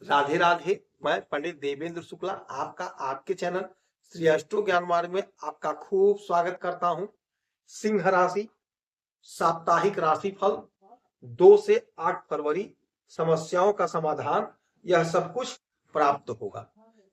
राधे राधे। मैं पंडित देवेंद्र शुक्ला आपका आपके चैनल श्री अष्टो ज्ञान मार्ग में आपका खूब स्वागत करता हूं। सिंह राशि साप्ताहिक राशिफल 2 से 8 फरवरी, समस्याओं का समाधान, यह सब कुछ प्राप्त होगा।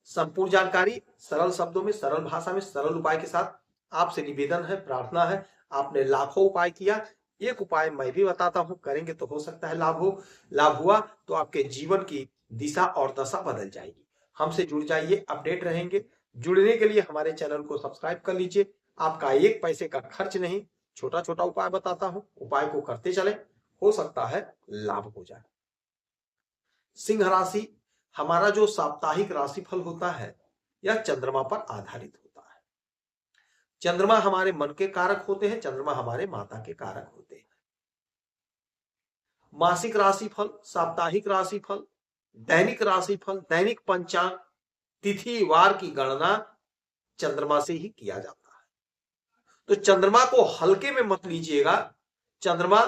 संपूर्ण जानकारी सरल शब्दों में, सरल भाषा में, सरल उपाय के साथ आपसे निवेदन है, प्रार्थना है। आपने लाखों उपाय किया, एक उपाय मैं भी बताता हूं, करेंगे तो हो सकता है लाभ हो। लाभ हुआ तो आपके जीवन की दिशा और दशा बदल जाएगी। हमसे जुड़ जाइए, अपडेट रहेंगे। जुड़ने के लिए हमारे चैनल को सब्सक्राइब कर लीजिए। आपका एक पैसे का खर्च नहीं, छोटा छोटा उपाय बताता हूं, उपाय को करते चले, हो सकता है लाभ हो जाए। सिंह राशि, हमारा जो साप्ताहिक राशिफल होता है यह चंद्रमा पर आधारित होता है। चंद्रमा हमारे मन के कारक होते हैं, चंद्रमा हमारे माता के कारक होते हैं। मासिक राशिफल, साप्ताहिक राशिफल, दैनिक राशिफल, दैनिक पंचांग, तिथि वार की गणना चंद्रमा से ही किया जाता है। तो चंद्रमा को हल्के में मत लीजिएगा। चंद्रमा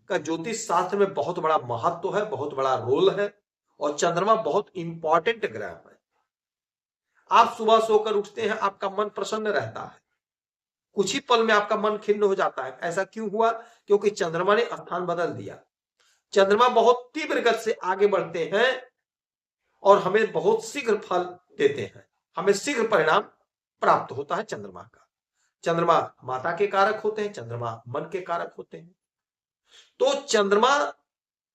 का ज्योतिष शास्त्र में बहुत बड़ा महत्व है, बहुत बड़ा रोल है, और चंद्रमा बहुत इंपॉर्टेंट ग्रह है। आप सुबह सोकर उठते हैं, आपका मन प्रसन्न रहता है, कुछ ही पल में आपका मन खिन्न हो जाता है। ऐसा क्यों हुआ? क्योंकि चंद्रमा ने स्थान बदल दिया। चंद्रमा बहुत तीव्र गति से आगे बढ़ते हैं और हमें बहुत शीघ्र फल देते हैं, हमें शीघ्र परिणाम प्राप्त होता है चंद्रमा का। चंद्रमा माता के कारक होते हैं, चंद्रमा मन के कारक होते हैं। तो चंद्रमा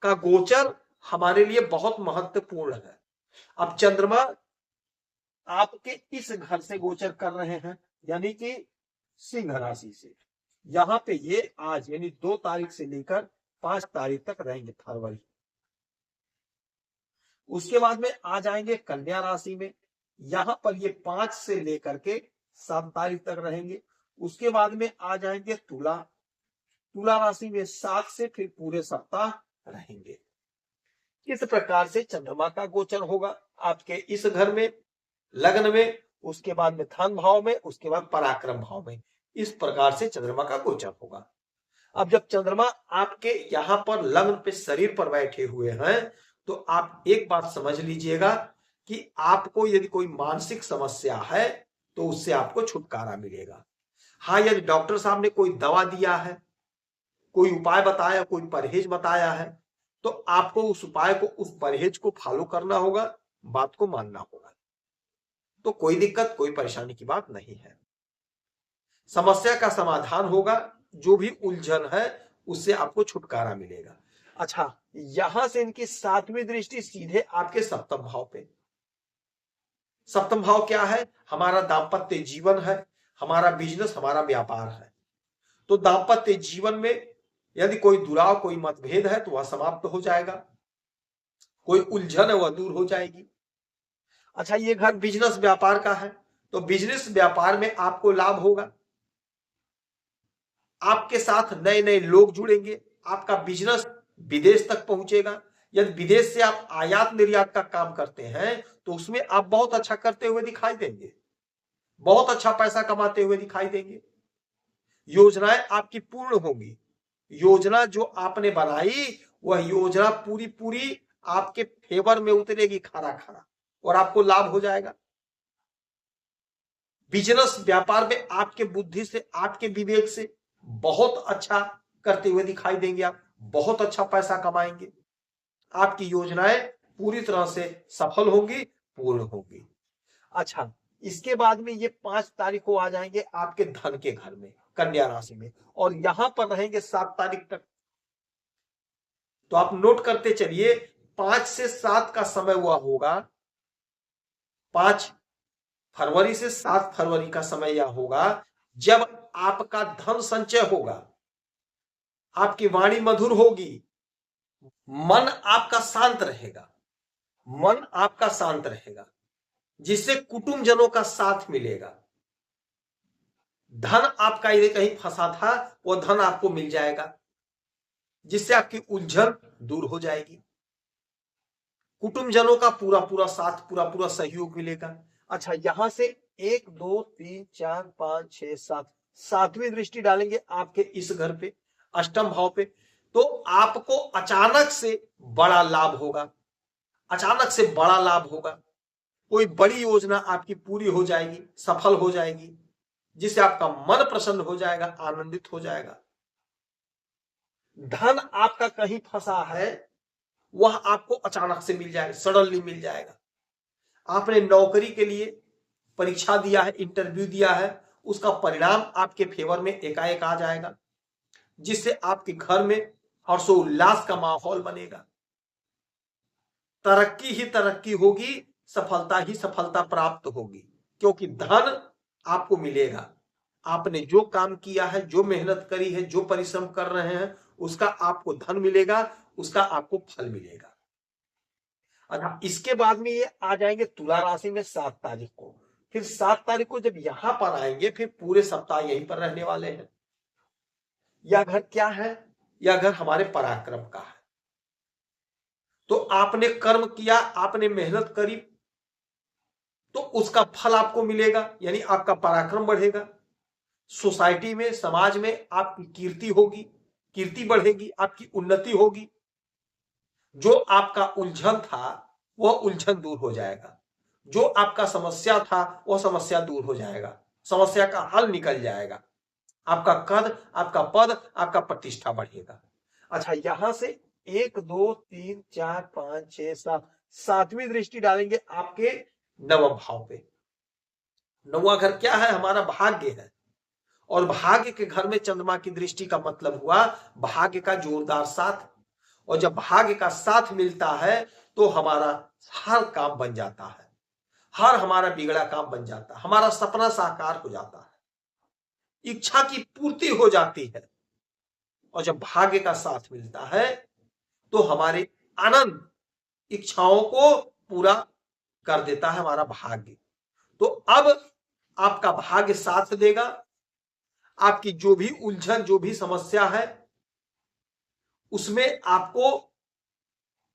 का गोचर हमारे लिए बहुत महत्वपूर्ण है। अब चंद्रमा आपके इस घर से गोचर कर रहे हैं, यानी कि सिंह राशि से। यहां पे ये आज यानी 2 तारीख से लेकर 5 तारीख तक रहेंगे फरवरी। उसके बाद में आ जाएंगे कन्या राशि में, यहां पर ये 5 से लेकर के 7 तारीख तक रहेंगे। उसके बाद में आ जाएंगे तुला, तुला राशि में 7 से फिर पूरे सप्ताह रहेंगे। इस प्रकार से चंद्रमा का गोचर होगा आपके इस घर में, लग्न में, उसके बाद में धन भाव में, उसके बाद पराक्रम भाव में। इस प्रकार से चंद्रमा का गोचर होगा। अब जब चंद्रमा आपके यहां पर लग्न पे शरीर पर बैठे हुए हैं, तो आप एक बात समझ लीजिएगा कि आपको यदि कोई मानसिक समस्या है तो उससे आपको छुटकारा मिलेगा। हाँ, यदि डॉक्टर साहब ने कोई दवा दिया है, कोई उपाय बताया, कोई परहेज बताया है, तो आपको उस उपाय को, उस परहेज को फॉलो करना होगा, बात को मानना होगा। तो कोई दिक्कत, कोई परेशानी की बात नहीं है। समस्या का समाधान होगा, जो भी उलझन है उससे आपको छुटकारा मिलेगा। अच्छा, यहां से इनकी 7वीं दृष्टि सीधे आपके सप्तम भाव पे। सप्तम भाव क्या है? हमारा दाम्पत्य जीवन है, हमारा बिजनेस, हमारा व्यापार है। तो दाम्पत्य जीवन में यदि कोई दुराव, कोई मतभेद है तो वह समाप्त हो जाएगा, कोई उलझन है वह दूर हो जाएगी। अच्छा, ये घर बिजनेस व्यापार का है, तो बिजनेस व्यापार में आपको लाभ होगा, आपके साथ नए नए लोग जुड़ेंगे, आपका बिजनेस विदेश तक पहुंचेगा। यदि विदेश से आप आयात निर्यात का काम करते हैं तो उसमें आप बहुत अच्छा करते हुए दिखाई देंगे, बहुत अच्छा पैसा कमाते हुए दिखाई देंगे। योजनाएं आपकी पूर्ण होंगी। योजना जो आपने बनाई वह योजना पूरी पूरी आपके फेवर में उतरेगी, खरा खरा, और आपको लाभ हो जाएगा। बिजनेस व्यापार में आपके बुद्धि से, आपके विवेक से बहुत अच्छा करते हुए दिखाई देंगे, आप बहुत अच्छा पैसा कमाएंगे। आपकी योजनाएं पूरी तरह से सफल होंगी, पूर्ण होंगी। अच्छा, इसके बाद में ये 5 तारीख को आ जाएंगे आपके धन के घर में, कन्या राशि में, और यहां पर रहेंगे 7 तारीख तक। तो आप नोट करते चलिए, 5 से 7 का समय हुआ होगा, 5 फरवरी से 7 फरवरी का समय यह होगा जब आपका धन संचय होगा, आपकी वाणी मधुर होगी, मन आपका शांत रहेगा, मन आपका शांत रहेगा, जिससे कुटुंबजनों का साथ मिलेगा। धन आपका यदि कहीं फंसा था वो धन आपको मिल जाएगा, जिससे आपकी उलझन दूर हो जाएगी। कुटुंबजनों का पूरा पूरा साथ, पूरा पूरा सहयोग मिलेगा। अच्छा, यहां से 1 2 3 4 5 6 7, 7वीं दृष्टि डालेंगे आपके इस घर पे, अष्टम भाव पे। तो आपको अचानक से बड़ा लाभ होगा, अचानक से बड़ा लाभ होगा, कोई बड़ी योजना आपकी पूरी हो जाएगी, सफल हो जाएगी, जिससे आपका मन प्रसन्न हो जाएगा, आनंदित हो जाएगा। धन आपका कहीं फंसा है, वह आपको अचानक से मिल जाएगा, सडनली मिल जाएगा। आपने नौकरी के लिए परीक्षा दिया है, इंटरव्यू दिया है, उसका परिणाम आपके फेवर में एकाएक आ जाएगा, जिससे आपके घर में हर्षोल्लास का माहौल बनेगा। तरक्की ही तरक्की होगी, सफलता ही सफलता प्राप्त होगी, क्योंकि धन आपको मिलेगा। आपने जो काम किया है, जो मेहनत करी है, जो परिश्रम कर रहे हैं, उसका आपको धन मिलेगा, उसका आपको फल मिलेगा। अच्छा, इसके बाद में ये आ जाएंगे तुला राशि में 7 तारीख को। फिर 7 तारीख को जब यहां पर आएंगे, फिर पूरे सप्ताह यहीं पर रहने वाले हैं। यह घर क्या है? यह घर हमारे पराक्रम का है। तो आपने कर्म किया, आपने मेहनत करी, तो उसका फल आपको मिलेगा, यानी आपका पराक्रम बढ़ेगा। सोसाइटी में, समाज में आपकी कीर्ति होगी, कीर्ति बढ़ेगी, आपकी उन्नति होगी। जो आपका उलझन था वह उलझन दूर हो जाएगा, जो आपका समस्या था वह समस्या दूर हो जाएगा, समस्या का हल निकल जाएगा, आपका कद, आपका पद, आपका प्रतिष्ठा बढ़ेगा। अच्छा, यहां से 1 2 3 4 5 6 7 सातवीं दृष्टि डालेंगे आपके नवम भाव पे। नौवां घर क्या है? हमारा भाग्य है, और भाग्य के घर में चंद्रमा की दृष्टि का मतलब हुआ भाग्य का जोरदार साथ। और जब भाग्य का साथ मिलता है तो हमारा हर काम बन जाता है, हर हमारा बिगड़ा काम बन जाता है, हमारा सपना साकार हो जाता है, इच्छा की पूर्ति हो जाती है। और जब भाग्य का साथ मिलता है तो हमारे आनंद इच्छाओं को पूरा कर देता है हमारा भाग्य। तो अब आपका भाग्य साथ देगा, आपकी जो भी उलझन, जो भी समस्या है, उसमें आपको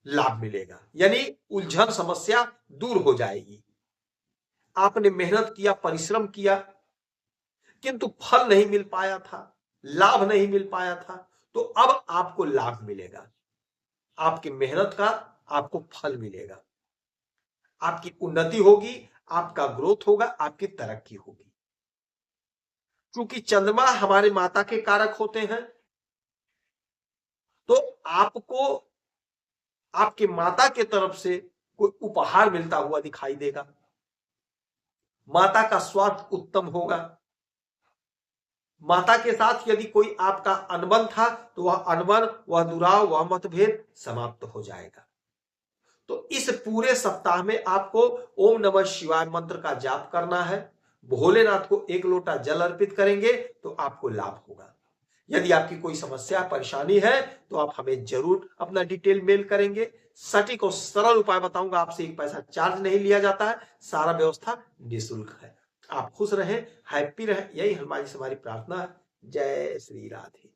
लाभ मिलेगा, यानी उलझन समस्या दूर हो जाएगी। आपने मेहनत किया, परिश्रम किया, किंतु फल नहीं मिल पाया था, लाभ नहीं मिल पाया था, तो अब आपको लाभ मिलेगा, आपकी मेहनत का आपको फल मिलेगा, आपकी उन्नति होगी, आपका ग्रोथ होगा, आपकी तरक्की होगी। क्योंकि चंद्रमा हमारे माता के कारक होते हैं, तो आपको आपके माता के तरफ से कोई उपहार मिलता हुआ दिखाई देगा, माता का स्वास्थ्य उत्तम होगा, माता के साथ यदि कोई आपका अनबन था तो वह अनबन, वह दुराव, वह मतभेद समाप्त हो जाएगा। तो इस पूरे सप्ताह में आपको ओम नमः शिवाय मंत्र का जाप करना है, भोलेनाथ को 1 लोटा जल अर्पित करेंगे तो आपको लाभ होगा। यदि आपकी कोई समस्या, परेशानी है तो आप हमें जरूर अपना डिटेल मेल करेंगे। सटीक और सरल उपाय बताऊंगा, आपसे 1 पैसा चार्ज नहीं लिया जाता है, सारा व्यवस्था निःशुल्क है। आप खुश रहें, हैप्पी रहें, यही हमारी प्रार्थना है। जय श्री राधे।